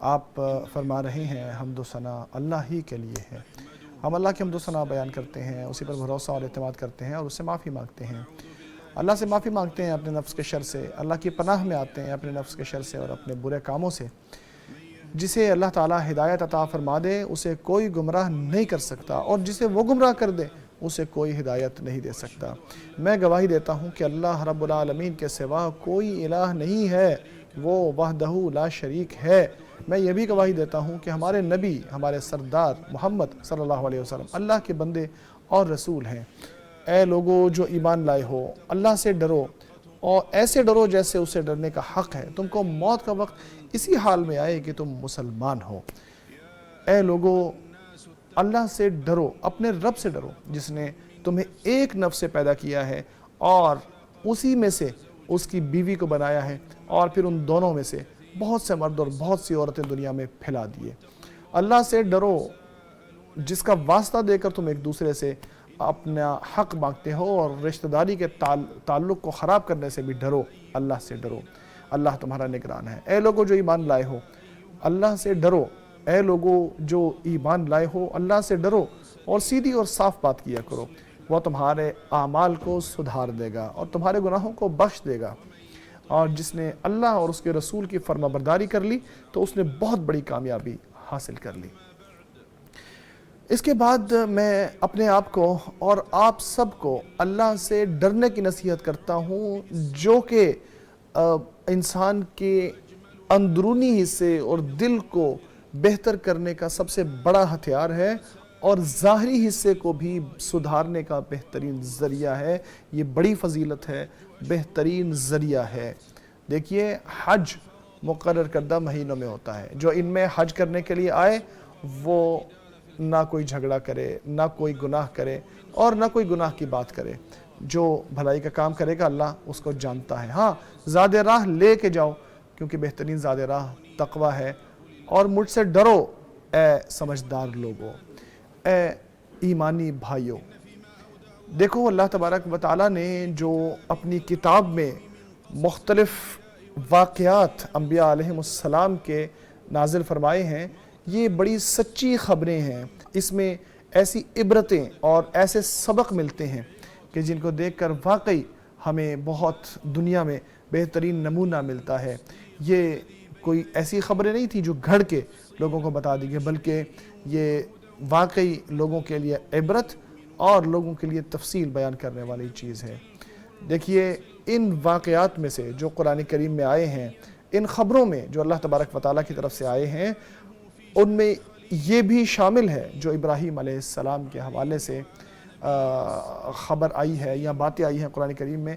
آپ فرما رہے ہیں حمد و ثنا اللہ ہی کے لیے ہے۔ ہم اللہ کی حمد و ثنا بیان کرتے ہیں، اسی پر بھروسہ اور اعتماد کرتے ہیں اور اس سے معافی مانگتے ہیں۔ اللہ سے معافی مانگتے ہیں اپنے نفس کے شر سے، اللہ کی پناہ میں آتے ہیں اپنے نفس کے شر سے اور اپنے برے کاموں سے۔ جسے اللہ تعالیٰ ہدایت عطا فرما دے اسے کوئی گمراہ نہیں کر سکتا، اور جسے وہ گمراہ کر دے اسے کوئی ہدایت نہیں دے سکتا۔ میں گواہی دیتا ہوں کہ اللہ رب العالمین کے سوا کوئی الہ نہیں ہے، وہ وحدہ لا شریک ہے۔ میں یہ بھی گواہی دیتا ہوں کہ ہمارے نبی، ہمارے سردار محمد صلی اللہ علیہ وسلم اللہ کے بندے اور رسول ہیں۔ اے لوگو جو ایمان لائے ہو، اللہ سے ڈرو اور ایسے ڈرو جیسے اسے ڈرنے کا حق ہے۔ تم کو موت کا وقت اسی حال میں آئے کہ تم مسلمان ہو۔ اے لوگو اللہ سے ڈرو، اپنے رب سے ڈرو جس نے تمہیں ایک نفس سے پیدا کیا ہے اور اسی میں سے اس کی بیوی کو بنایا ہے، اور پھر ان دونوں میں سے بہت سے مرد اور بہت سی عورتیں دنیا میں پھیلا دیے۔ اللہ سے ڈرو جس کا واسطہ دے کر تم ایک دوسرے سے اپنا حق مانگتے ہو، اور رشتہ داری کے تعلق کو خراب کرنے سے بھی ڈرو۔ اللہ سے ڈرو، اللہ تمہارا نگران ہے۔ اے لوگو جو ایمان لائے ہو، اللہ سے ڈرو۔ اے لوگو جو ایمان لائے ہو، اللہ سے ڈرو اور سیدھی اور صاف بات کیا کرو۔ وہ تمہارے اعمال کو سدھار دے گا اور تمہارے گناہوں کو بخش دے گا۔ اور جس نے اللہ اور اس کے رسول کی فرما برداری کر لی تو اس نے بہت بڑی کامیابی حاصل کر لی۔ اس کے بعد میں اپنے آپ کو اور آپ سب کو اللہ سے ڈرنے کی نصیحت کرتا ہوں، جو کہ انسان کے اندرونی حصے اور دل کو بہتر کرنے کا سب سے بڑا ہتھیار ہے، اور ظاہری حصے کو بھی سدھارنے کا بہترین ذریعہ ہے۔ یہ بڑی فضیلت ہے، بہترین ذریعہ ہے۔ دیکھیے، حج مقرر کردہ مہینوں میں ہوتا ہے۔ جو ان میں حج کرنے کے لیے آئے وہ نہ کوئی جھگڑا کرے، نہ کوئی گناہ کرے اور نہ کوئی گناہ کی بات کرے۔ جو بھلائی کا کام کرے گا اللہ اس کو جانتا ہے۔ ہاں، زاد راہ لے کے جاؤ، کیونکہ بہترین زاد راہ تقوی ہے۔ اور مجھ سے ڈرو اے سمجھدار لوگو، اے ایمانی بھائیوں۔ دیکھو، اللہ تبارک و تعالیٰ نے جو اپنی کتاب میں مختلف واقعات انبیاء علیہ السلام کے نازل فرمائے ہیں، یہ بڑی سچی خبریں ہیں۔ اس میں ایسی عبرتیں اور ایسے سبق ملتے ہیں کہ جن کو دیکھ کر واقعی ہمیں بہت دنیا میں بہترین نمونہ ملتا ہے۔ یہ کوئی ایسی خبریں نہیں تھی جو گھڑ کے لوگوں کو بتا دی گئی، بلکہ یہ واقعی لوگوں کے لیے عبرت اور لوگوں کے لیے تفصیل بیان کرنے والی چیز ہے۔ دیکھیے، ان واقعات میں سے جو قرآن کریم میں آئے ہیں، ان خبروں میں جو اللہ تبارک و تعالیٰ کی طرف سے آئے ہیں، ان میں یہ بھی شامل ہے جو ابراہیم علیہ السلام کے حوالے سے خبر آئی ہے یا باتیں آئی ہیں قرآن کریم میں۔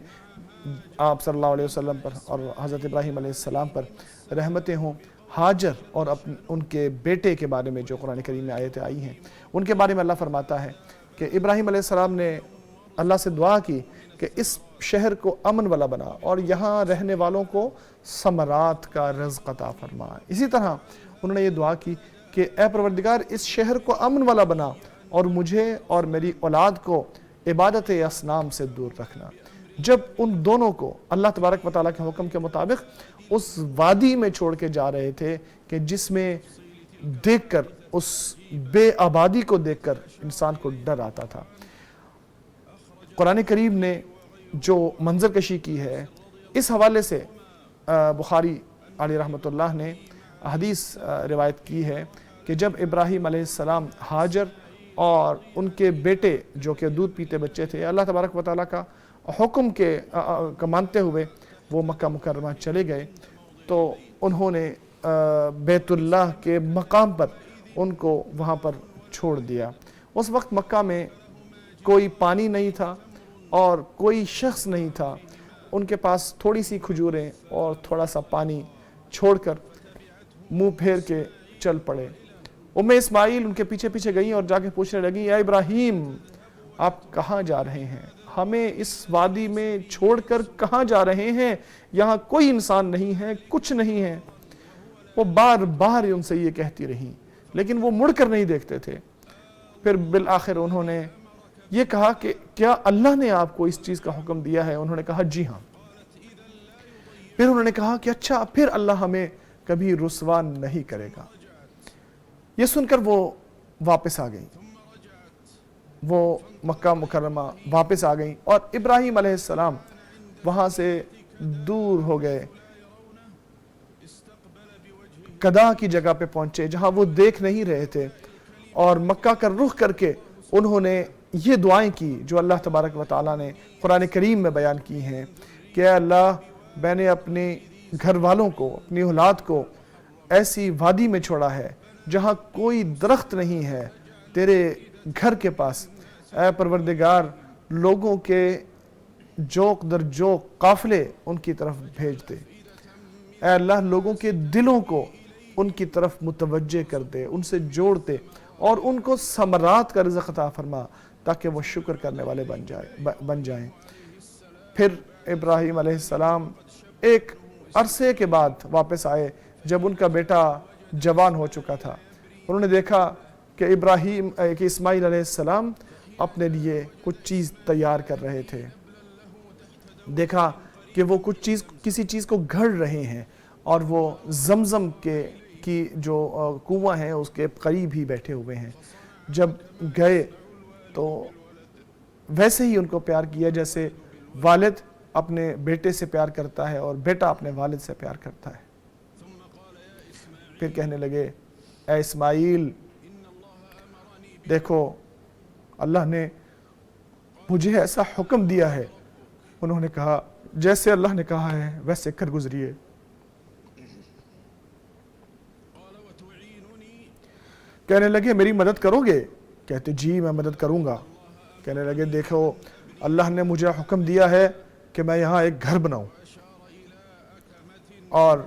آپ صلی اللہ علیہ وسلم پر اور حضرت ابراہیم علیہ السلام پر رحمتیں ہوں۔ ہاجر اور ان کے بیٹے کے بارے میں جو قرآن کریم میں آیتیں آئی ہیں، ان کے بارے میں اللہ فرماتا ہے کہ ابراہیم علیہ السلام نے اللہ سے دعا کی کہ اس شہر کو امن والا بنا اور یہاں رہنے والوں کو ثمرات کا رزق عطا فرما۔ اسی طرح انہوں نے یہ دعا کی کہ اے پروردگار، اس شہر کو امن والا بنا اور مجھے اور میری اولاد کو عبادت اصنام سے دور رکھنا۔ جب ان دونوں کو اللہ تبارک و تعالیٰ کے حکم کے مطابق اس وادی میں چھوڑ کے جا رہے تھے کہ جس میں دیکھ کر، اس بے آبادی کو دیکھ کر انسان کو ڈر آتا تھا، قرآن کریم نے جو منظر کشی کی ہے، اس حوالے سے بخاری علیہ رحمۃ اللہ نے حدیث روایت کی ہے کہ جب ابراہیم علیہ السلام ہاجر اور ان کے بیٹے جو کہ دودھ پیتے بچے تھے، اللہ تبارک و تعالیٰ کا حکم کا مانتے ہوئے وہ مکہ مکرمہ چلے گئے، تو انہوں نے بیت اللہ کے مقام پر ان کو وہاں پر چھوڑ دیا۔ اس وقت مکہ میں کوئی پانی نہیں تھا اور کوئی شخص نہیں تھا۔ ان کے پاس تھوڑی سی کھجوریں اور تھوڑا سا پانی چھوڑ کر منہ پھیر کے چل پڑے۔ اسماعیل ان کے پیچھے پیچھے گئیں اور جا کے پوچھنے لگیں، اے ابراہیم، آپ کہاں جا رہے ہیں؟ ہمیں اس وادی میں چھوڑ کر کہاں جا رہے ہیں؟ یہاں کوئی انسان نہیں ہے، کچھ نہیں ہے۔ وہ بار بار ان سے یہ کہتی رہیں، لیکن وہ مڑ کر نہیں دیکھتے تھے۔ پھر بالآخر انہوں نے یہ کہا کہ کیا اللہ نے آپ کو اس چیز کا حکم دیا ہے؟ انہوں نے کہا جی ہاں۔ پھر انہوں نے کہا کہ اچھا، پھر اللہ ہمیں کبھی رسوا نہیں کرے گا۔ یہ سن کر وہ واپس آ گئی، وہ مکہ مکرمہ واپس آ گئیں اور ابراہیم علیہ السلام وہاں سے دور ہو گئے، قدا کی جگہ پہ پہنچے جہاں وہ دیکھ نہیں رہے تھے، اور مکہ کا رخ کر کے انہوں نے یہ دعائیں کی جو اللہ تبارک و تعالیٰ نے قرآن کریم میں بیان کی ہیں کہ اے اللہ، میں نے اپنے گھر والوں کو، اپنی اولاد کو ایسی وادی میں چھوڑا ہے جہاں کوئی درخت نہیں ہے تیرے گھر کے پاس، اے پروردگار لوگوں کے جوق در جوق قافلے ان کی طرف بھیج دے، اے اللہ لوگوں کے دلوں کو ان کی طرف متوجہ کر دے، ان سے جوڑ دے اور ان کو ثمرات کا رزق عطا فرما تاکہ وہ شکر کرنے والے بن جائیں۔ پھر ابراہیم علیہ السلام ایک عرصے کے بعد واپس آئے جب ان کا بیٹا جوان ہو چکا تھا۔ انہوں نے دیکھا کہ اسماعیل علیہ السلام اپنے لیے کچھ چیز تیار کر رہے تھے، دیکھا کہ وہ کسی چیز کو گھڑ رہے ہیں اور وہ زمزم کی جو کنواں ہیں اس کے قریب ہی بیٹھے ہوئے ہیں۔ جب گئے تو ویسے ہی ان کو پیار کیا جیسے والد اپنے بیٹے سے پیار کرتا ہے اور بیٹا اپنے والد سے پیار کرتا ہے۔ پھر کہنے لگے اے اسماعیل دیکھو اللہ نے مجھے ایسا حکم دیا ہے۔ انہوں نے کہا جیسے اللہ نے کہا ہے ویسے کر گزریے۔ کہنے لگے میری مدد کرو گے؟ کہتے جی میں مدد کروں گا۔ کہنے لگے دیکھو اللہ نے مجھے حکم دیا ہے کہ میں یہاں ایک گھر بناؤں، اور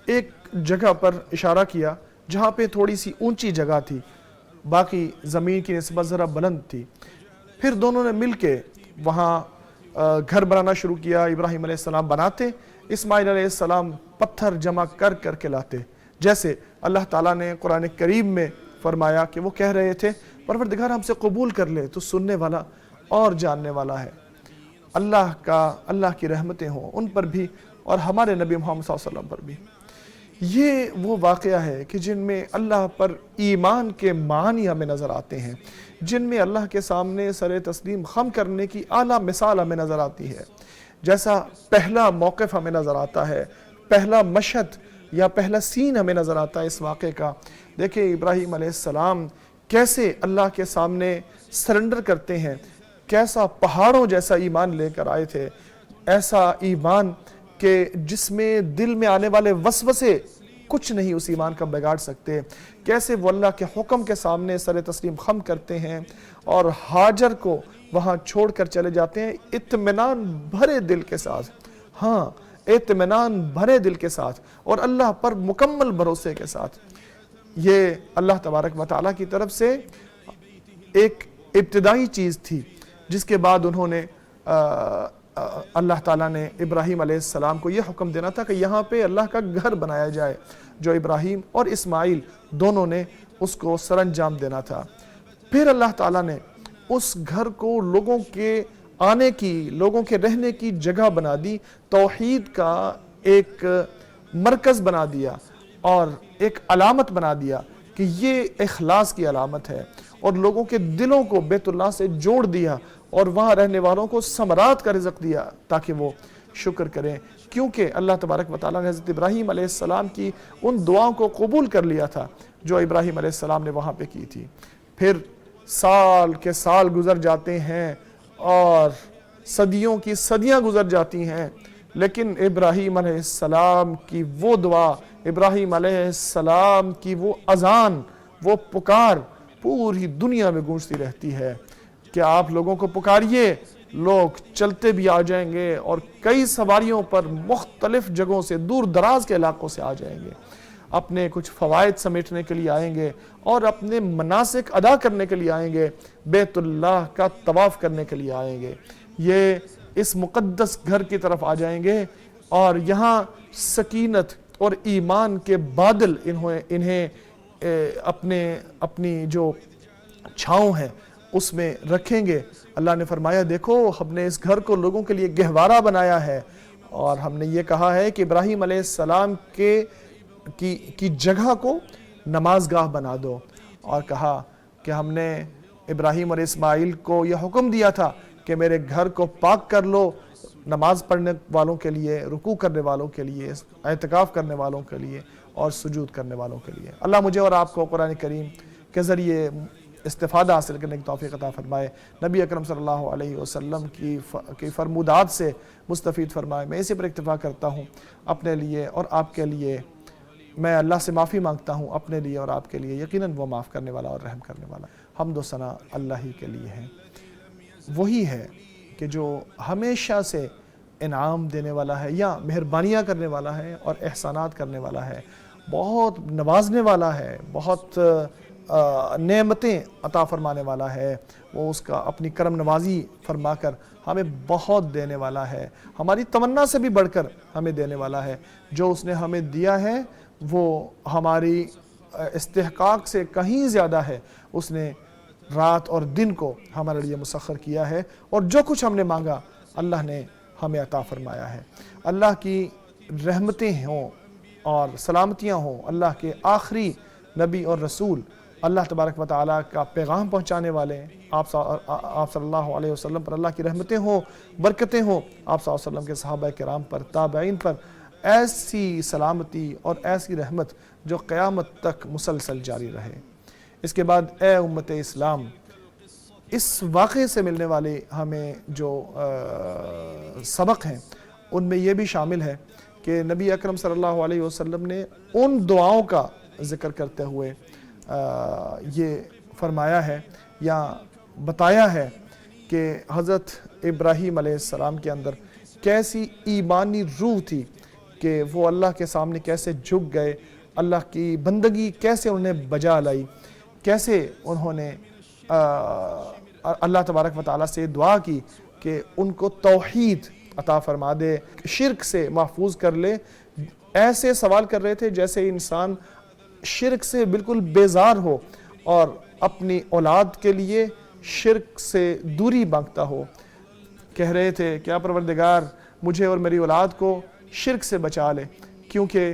ایک جگہ پر اشارہ کیا جہاں پہ تھوڑی سی اونچی جگہ تھی، باقی زمین کی نسبت ذرا بلند تھی۔ پھر دونوں نے مل کے وہاں گھر بنانا شروع کیا۔ ابراہیم علیہ السلام بناتے، اسماعیل علیہ السلام پتھر جمع کر کر کے لاتے، جیسے اللہ تعالیٰ نے قرآن کریم میں فرمایا کہ وہ کہہ رہے تھے پروردگار ہم سے قبول کر لے تو سننے والا اور جاننے والا ہے۔ اللہ کی رحمتیں ہوں ان پر بھی اور ہمارے نبی محمد صلی اللہ علیہ وسلم پر بھی۔ یہ وہ واقعہ ہے کہ جن میں اللہ پر ایمان کے معنی ہمیں نظر آتے ہیں، جن میں اللہ کے سامنے سر تسلیم خم کرنے کی اعلیٰ مثال ہمیں نظر آتی ہے۔ جیسا پہلا موقف ہمیں نظر آتا ہے، پہلا مشہد یا پہلا سین ہمیں نظر آتا ہے اس واقعے کا۔ دیکھیں ابراہیم علیہ السلام کیسے اللہ کے سامنے سرنڈر کرتے ہیں، کیسا پہاڑوں جیسا ایمان لے کر آئے تھے، ایسا ایمان کہ جس میں دل میں آنے والے وسوسے کچھ نہیں اس ایمان کا بگاڑ سکتے۔ کیسے وہ اللہ کے حکم کے سامنے سر تسلیم خم کرتے ہیں اور ہاجر کو وہاں چھوڑ کر چلے جاتے ہیں اطمینان بھرے دل کے ساتھ، اطمینان بھرے دل کے ساتھ اور اللہ پر مکمل بھروسے کے ساتھ۔ یہ اللہ تبارک و تعالیٰ کی طرف سے ایک ابتدائی چیز تھی جس کے بعد انہوں نے اللہ تعالیٰ نے ابراہیم علیہ السلام کو یہ حکم دینا تھا کہ یہاں پہ اللہ کا گھر بنایا جائے، جو ابراہیم اور اسماعیل دونوں نے اس کو سر انجام دینا تھا۔ پھر اللہ تعالیٰ نے اس گھر کو لوگوں کے آنے کی، لوگوں کے رہنے کی جگہ بنا دی، توحید کا ایک مرکز بنا دیا اور ایک علامت بنا دیا کہ یہ اخلاص کی علامت ہے، اور لوگوں کے دلوں کو بیت اللہ سے جوڑ دیا اور وہاں رہنے والوں کو ثمرات کا رزق دیا تاکہ وہ شکر کریں، کیونکہ اللہ تبارک و تعالیٰ نے حضرت ابراہیم علیہ السلام کی ان دعاؤں کو قبول کر لیا تھا جو ابراہیم علیہ السلام نے وہاں پہ کی تھی۔ پھر سال کے سال گزر جاتے ہیں اور صدیوں کی صدیاں گزر جاتی ہیں، لیکن ابراہیم علیہ السلام کی وہ دعا، ابراہیم علیہ السلام کی وہ اذان، وہ پکار پوری دنیا میں گونجتی رہتی ہے کہ آپ لوگوں کو پکاریے، لوگ چلتے بھی آ جائیں گے اور کئی سواریوں پر مختلف جگہوں سے، دور دراز کے علاقوں سے آ جائیں گے، اپنے کچھ فوائد سمیٹنے کے لیے آئیں گے اور اپنے مناسک ادا کرنے کے لیے آئیں گے، بیت اللہ کا طواف کرنے کے لیے آئیں گے، یہ اس مقدس گھر کی طرف آ جائیں گے اور یہاں سکینت اور ایمان کے بادل انہیں اپنی جو چھاؤں ہے اس میں رکھیں گے۔ اللہ نے فرمایا دیکھو ہم نے اس گھر کو لوگوں کے لیے گہوارہ بنایا ہے، اور ہم نے یہ کہا ہے کہ ابراہیم علیہ السلام کے کی جگہ کو نماز گاہ بنا دو، اور کہا کہ ہم نے ابراہیم اور اسماعیل کو یہ حکم دیا تھا کہ میرے گھر کو پاک کر لو نماز پڑھنے والوں کے لیے، رکوع کرنے والوں کے لیے، اعتکاف کرنے والوں کے لیے اور سجود کرنے والوں کے لیے۔ اللہ مجھے اور آپ کو قرآن کریم کے ذریعے استفادہ حاصل کرنے کی توفیق عطا فرمائے، نبی اکرم صلی اللہ علیہ وسلم کی فرمودات سے مستفید فرمائے۔ میں اسی پر اکتفا کرتا ہوں اپنے لیے اور آپ کے لیے۔ میں اللہ سے معافی مانگتا ہوں اپنے لیے اور آپ کے لیے، یقیناً وہ معاف کرنے والا اور رحم کرنے والا۔ حمد و ثنا اللہ ہی کے لیے ہے، وہی ہے کہ جو ہمیشہ سے انعام دینے والا ہے یا مہربانیاں کرنے والا ہے اور احسانات کرنے والا ہے، بہت نوازنے والا ہے، بہت نعمتیں عطا فرمانے والا ہے۔ وہ اس کا اپنی کرم نوازی فرما کر ہمیں بہت دینے والا ہے، ہماری تمنا سے بھی بڑھ کر ہمیں دینے والا ہے۔ جو اس نے ہمیں دیا ہے وہ ہماری استحقاق سے کہیں زیادہ ہے۔ اس نے رات اور دن کو ہمارے لیے مسخر کیا ہے، اور جو کچھ ہم نے مانگا اللہ نے ہمیں عطا فرمایا ہے۔ اللہ کی رحمتیں ہوں اور سلامتیاں ہوں اللہ کے آخری نبی اور رسول، اللہ تبارک و تعالیٰ کا پیغام پہنچانے والے آپ صلی اللہ علیہ وسلم پر اللہ کی رحمتیں ہوں، برکتیں ہوں، آپ صلی اللہ علیہ وسلم کے صحابہ کرام پر، تابعین پر ایسی سلامتی اور ایسی رحمت جو قیامت تک مسلسل جاری رہے۔ اس کے بعد اے امت اسلام، اس واقعے سے ملنے والے ہمیں جو سبق ہیں ان میں یہ بھی شامل ہے کہ نبی اکرم صلی اللہ علیہ وسلم نے ان دعاؤں کا ذکر کرتے ہوئے یہ فرمایا ہے یا بتایا ہے کہ حضرت ابراہیم علیہ السلام کے اندر کیسی ایمانی روح تھی کہ وہ اللہ کے سامنے کیسے جھک گئے، اللہ کی بندگی کیسے انہوں نے بجا لائی، کیسے انہوں نے اللہ تبارک و تعالیٰ سے دعا کی کہ ان کو توحید عطا فرما دے، شرک سے محفوظ کر لے۔ ایسے سوال کر رہے تھے جیسے انسان شرک سے بالکل بیزار ہو اور اپنی اولاد کے لیے شرک سے دوری مانگتا ہو۔ کہہ رہے تھے کیا پروردگار مجھے اور میری اولاد کو شرک سے بچا لے، کیونکہ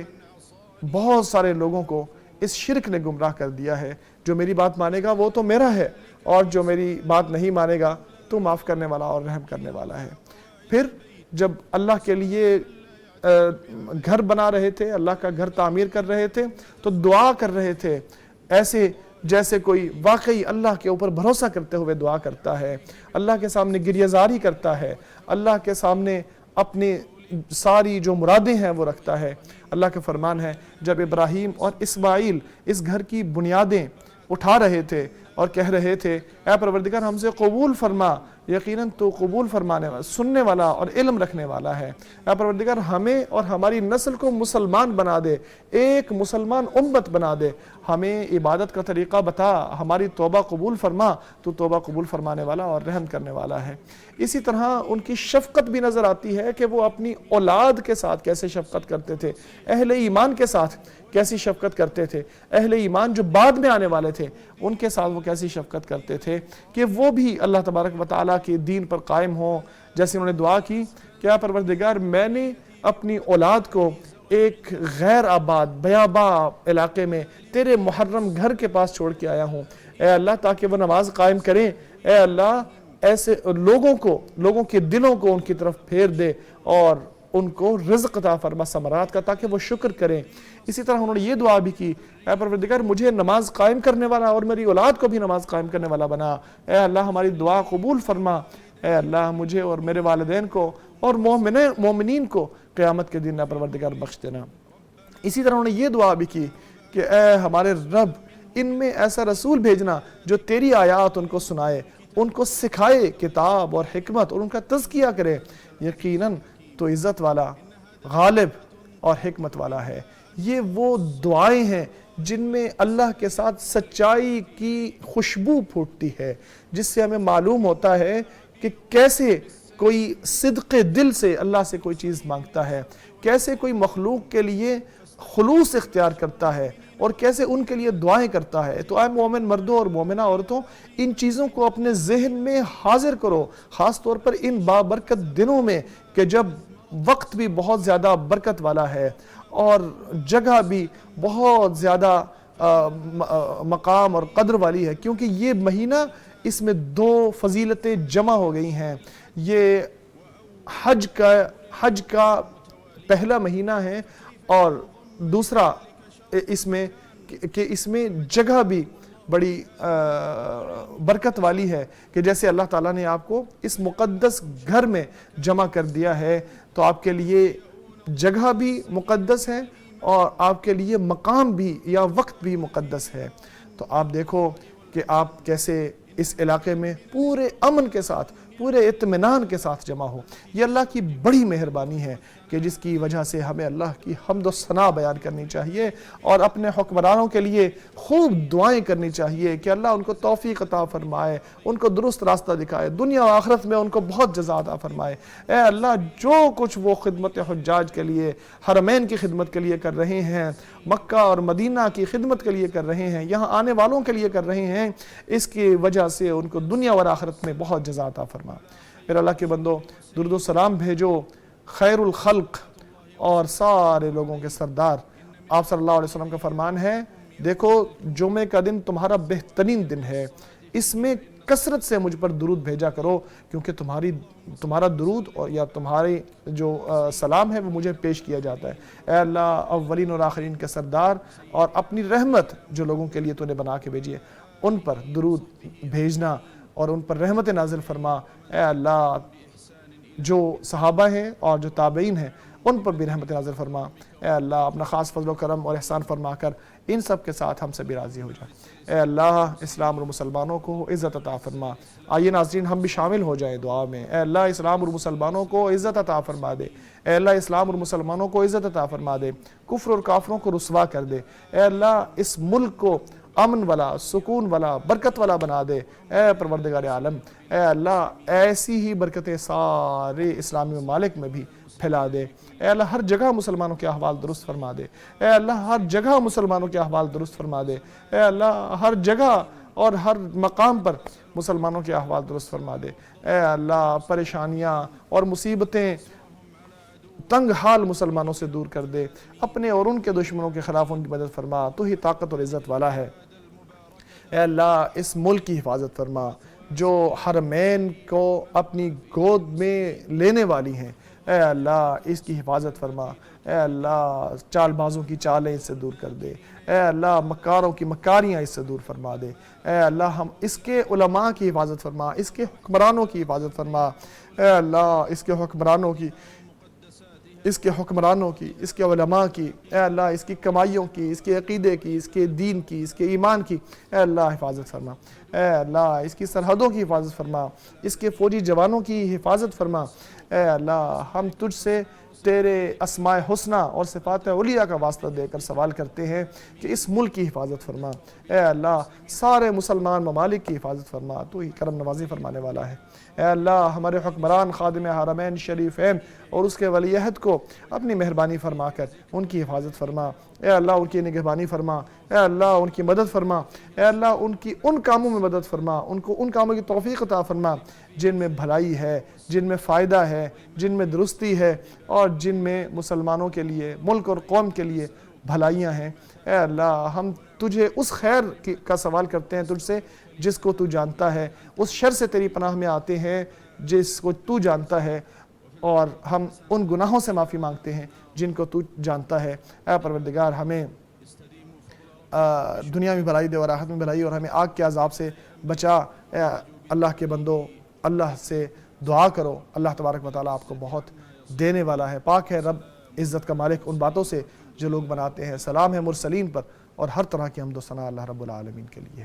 بہت سارے لوگوں کو اس شرک نے گمراہ کر دیا ہے۔ جو میری بات مانے گا وہ تو میرا ہے، اور جو میری بات نہیں مانے گا تو معاف کرنے والا اور رحم کرنے والا ہے۔ پھر جب اللہ کے لیے گھر بنا رہے تھے، اللہ کا گھر تعمیر کر رہے تھے، تو دعا کر رہے تھے ایسے جیسے کوئی واقعی اللہ کے اوپر بھروسہ کرتے ہوئے دعا کرتا ہے، اللہ کے سامنے گریہ زاری کرتا ہے، اللہ کے سامنے اپنی ساری جو مرادیں ہیں وہ رکھتا ہے۔ اللہ کا فرمان ہے جب ابراہیم اور اسماعیل اس گھر کی بنیادیں اٹھا رہے تھے اور کہہ رہے تھے اے پروردگار ہم سے قبول فرما، یقیناً تو قبول فرمانے والا، سننے والا اور علم رکھنے والا ہے۔ اے پروردگار ہمیں اور ہماری نسل کو مسلمان بنا دے، ایک مسلمان امت بنا دے، ہمیں عبادت کا طریقہ بتا، ہماری توبہ قبول فرما، تو توبہ قبول فرمانے والا اور رحم کرنے والا ہے۔ اسی طرح ان کی شفقت بھی نظر آتی ہے کہ وہ اپنی اولاد کے ساتھ کیسے شفقت کرتے تھے، اہل ایمان کے ساتھ کیسی شفقت کرتے تھے، اہل ایمان جو بعد میں آنے والے تھے ان کے ساتھ وہ کیسی شفقت کرتے تھے کہ وہ بھی اللہ تبارک و تعالیٰ کے دین پر قائم ہوں۔ جیسے انہوں نے دعا کی کہ اے پروردگار میں نے اپنی اولاد کو ایک غیر آباد بیابا علاقے میں تیرے محرم گھر کے پاس چھوڑ کے آیا ہوں، اے اللہ تاکہ وہ نماز قائم کریں، اے اللہ ایسے لوگوں کے دلوں کو ان کی طرف پھیر دے اور ان کو رزق عطا فرما ثمرات کا، تاکہ وہ شکر کریں۔ اسی طرح انہوں نے یہ دعا بھی کی اے پروردگار مجھے نماز قائم کرنے والا اور میری اولاد کو بھی نماز قائم کرنے والا بنا، اے اللہ ہماری دعا قبول فرما، اے اللہ مجھے اور میرے والدین کو اور مومنین کو قیامت کے دن پروردگار بخش دینا۔ اسی طرح انہوں نے یہ دعا بھی کی کہ اے ہمارے رب ان میں ایسا رسول بھیجنا جو تیری آیات ان کو سنائے، ان کو سکھائے کتاب اور حکمت اور ان کا تزکیہ کرے، یقیناً تو عزت والا، غالب اور حکمت والا ہے۔ یہ وہ دعائیں ہیں جن میں اللہ کے ساتھ سچائی کی خوشبو پھوٹتی ہے، جس سے ہمیں معلوم ہوتا ہے کہ کیسے کوئی صدق دل سے اللہ سے کوئی چیز مانگتا ہے، کیسے کوئی مخلوق کے لیے خلوص اختیار کرتا ہے اور کیسے ان کے لیے دعائیں کرتا ہے۔ تو اے مومن مردوں اور مومنہ عورتوں، ان چیزوں کو اپنے ذہن میں حاضر کرو، خاص طور پر ان بابرکت دنوں میں کہ جب وقت بھی بہت زیادہ برکت والا ہے اور جگہ بھی بہت زیادہ مقام اور قدر والی ہے، کیونکہ یہ مہینہ اس میں دو فضیلتیں جمع ہو گئی ہیں۔ یہ حج کا پہلا مہینہ ہے، اور دوسرا اس میں کہ اس میں جگہ بھی بڑی برکت والی ہے، کہ جیسے اللہ تعالیٰ نے آپ کو اس مقدس گھر میں جمع کر دیا ہے، تو آپ کے لیے جگہ بھی مقدس ہے اور آپ کے لیے مقام بھی یا وقت بھی مقدس ہے۔ تو آپ دیکھو کہ آپ کیسے اس علاقے میں پورے امن کے ساتھ، پورے اطمینان کے ساتھ جمع ہو۔ یہ اللہ کی بڑی مہربانی ہے کہ جس کی وجہ سے ہمیں اللہ کی حمد و ثنا بیان کرنی چاہیے، اور اپنے حکمرانوں کے لیے خوب دعائیں کرنی چاہیے کہ اللہ ان کو توفیق عطا فرمائے، ان کو درست راستہ دکھائے، دنیا و آخرت میں ان کو بہت جزا عطا فرمائے۔ اے اللہ، جو کچھ وہ خدمت حجاج کے لیے، حرمین کی خدمت کے لیے کر رہے ہیں، مکہ اور مدینہ کی خدمت کے لیے کر رہے ہیں، یہاں آنے والوں کے لیے کر رہے ہیں، اس کی وجہ سے ان کو دنیا و آخرت میں بہت جزا عطا فرما۔ پھر اللہ کے بندو، درود و سلام بھیجو خیر الخلق اور سارے لوگوں کے سردار آپ صلی اللہ علیہ وسلم کا فرمان ہے، دیکھو جمعے کا دن تمہارا بہترین دن ہے، اس میں کثرت سے مجھ پر درود بھیجا کرو، کیونکہ تمہارا درود اور یا تمہاری جو سلام ہے وہ مجھے پیش کیا جاتا ہے۔ اے اللہ، اولین اور آخرین کے سردار، اور اپنی رحمت جو لوگوں کے لیے تو نے بنا کے بھیجی ہے ان پر درود بھیجنا اور ان پر رحمت نازل فرما۔ اے اللہ، جو صحابہ ہیں اور جو تابعین ہیں ان پر بھی رحمت نازل فرما۔ اے اللہ، اپنا خاص فضل و کرم اور احسان فرما کر ان سب کے ساتھ ہم سے بھی راضی ہو جائے۔ اے اللہ، اسلام اور مسلمانوں کو عزت عطا فرما۔ آئیے ناظرین، ہم بھی شامل ہو جائیں دعا میں۔ اے اللہ، اسلام اور مسلمانوں کو عزت عطا فرما دے۔ اے اللہ، اسلام اور مسلمانوں کو عزت عطا فرما دے، کفر اور کافروں کو رسوا کر دے۔ اے اللہ، اس ملک کو امن والا، سکون والا، برکت والا بنا دے۔ اے پروردگار عالم، اے اللہ، ایسی ہی برکتیں سارے اسلامی ممالک میں بھی پھیلا دے۔ اے اللہ، ہر جگہ مسلمانوں کے احوال درست فرما دے۔ اے اللہ، ہر جگہ مسلمانوں کے احوال درست فرما دے۔ اے اللہ، ہر جگہ اور ہر مقام پر مسلمانوں کے احوال درست فرما دے۔ اے اللہ، پریشانیاں اور مصیبتیں، تنگ حال مسلمانوں سے دور کر دے، اپنے اور ان کے دشمنوں کے خلاف ان کی مدد فرما، تو ہی طاقت اور عزت والا ہے۔ اے اللہ، اس ملک کی حفاظت فرما، جو حرمین کو اپنی گود میں لینے والی ہیں، اے اللہ اس کی حفاظت فرما۔ اے اللہ، چال بازوں کی چالیں اس سے دور کر دے۔ اے اللہ، مکاروں کی مکاریاں اس سے دور فرما دے۔ اے اللہ، ہم اس کے علماء کی حفاظت فرما، اس کے حکمرانوں کی حفاظت فرما۔ اے اللہ، اس کے حکمرانوں کی، اس کے علماء کی، اے اللہ اس کی کمائیوں کی، اس کے عقیدے کی، اس کے دین کی، اس کے ایمان کی، اے اللہ حفاظت فرما۔ اے اللہ، اس کی سرحدوں کی حفاظت فرما، اس کے فوجی جوانوں کی حفاظت فرما۔ اے اللہ، ہم تجھ سے تیرے اسماء حسنہ اور صفات علیہ کا واسطہ دے کر سوال کرتے ہیں کہ اس ملک کی حفاظت فرما۔ اے اللہ، سارے مسلمان ممالک کی حفاظت فرما، تو ہی کرم نوازی فرمانے والا ہے۔ اے اللہ، ہمارے حکمران خادم حرمین شریفین اور اس کے ولی عہد کو اپنی مہربانی فرما کر ان کی حفاظت فرما۔ اے اللہ، ان کی نگہبانی فرما۔ اے اللہ، ان کی مدد فرما۔ اے اللہ، ان کی ان کاموں میں مدد فرما، ان کو ان کاموں کی توفیق عطا فرما جن میں بھلائی ہے، جن میں فائدہ ہے، جن میں درستی ہے، اور جن میں مسلمانوں کے لیے، ملک اور قوم کے لیے بھلائیاں ہیں۔ اے اللہ، ہم تجھے اس خیر کا سوال کرتے ہیں تجھ سے جس کو تو جانتا ہے، اس شر سے تیری پناہ میں آتے ہیں جس کو تو جانتا ہے، اور ہم ان گناہوں سے معافی مانگتے ہیں جن کو تو جانتا ہے۔ اے پروردگار، ہمیں دنیا میں بھلائی دے اور آخرت میں بھلائی، اور ہمیں آگ کے عذاب سے بچا۔ اے اللہ کے بندو، اللہ سے دعا کرو، اللہ تبارک و تعالیٰ آپ کو بہت دینے والا ہے۔ پاک ہے رب عزت کا مالک ان باتوں سے جو لوگ بناتے ہیں۔ سلام ہے مرسلین پر، اور ہر طرح کی حمد و ثنا اللہ رب العالمین کے لیے ہے۔